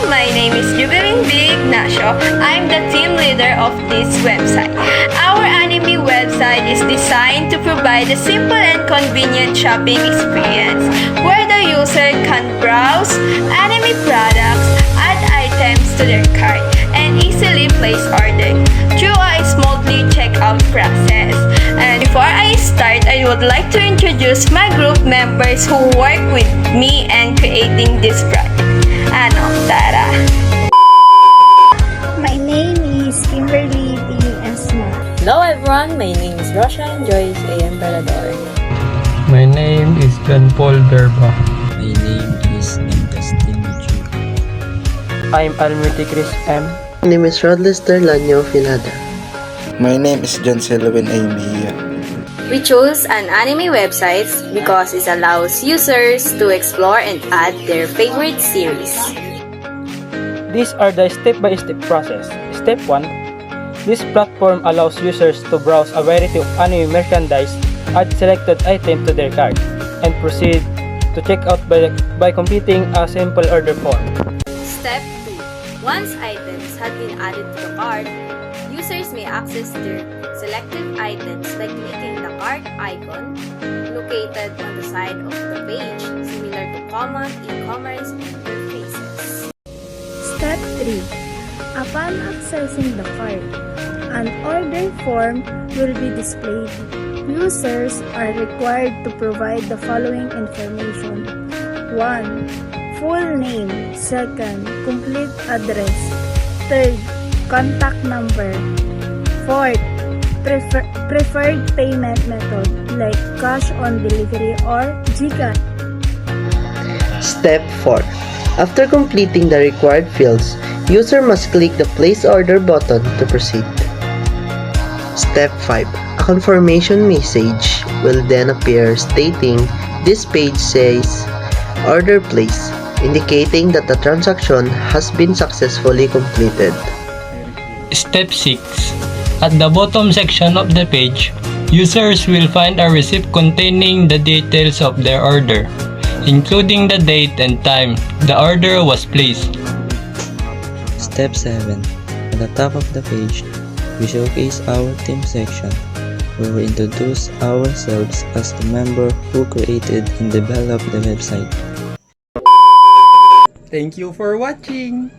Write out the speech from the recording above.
my name is Jubilin B. Ignacio. I'm the team leader of this website. Our anime website is designed to provide a simple and convenient shopping experience where the user can browse anime products, add items to their cart, and easily place order through a smoothly checkout process. And before I start, I would like to introduce my group members who work with me and creating this project. Tara. My name is Kimberly P. Esma. Hello everyone, my name is Roshan Joyce A. Emperador. My name is John Paul Berba. My name is Augustine G. I'm Almity Chris M. My name is Rod Lester Lanyo Filada. My name is John Selwyn A. Mejia. We chose an anime website because it allows users to explore and add their favorite series. These are the step-by-step process. Step 1. This platform allows users to browse a variety of anime merchandise, add selected item to their cart, and proceed to checkout by completing a simple order form. Step 2. Once items have been added to the cart, users may access their selected items by clicking the cart icon located on the side of the page, similar to common e-commerce interfaces. Step 3. Upon accessing the cart, an order form will be displayed. Users are required to provide the following information. 1. Full name. 2nd. Complete address. 3rd. Contact number. 4th. Preferred payment method like cash on delivery or GCash. Step 4. After completing the required fields, user must click the Place Order button to proceed. Step 5. A confirmation message will then appear stating this page says Order Placed, indicating that the transaction has been successfully completed. Step 6. At the bottom section of the page, users will find a receipt containing the details of their order, including the date and time the order was placed. Step 7. At the top of the page, we showcase our team section, where we introduce ourselves as the member who created and developed the website. Thank you for watching!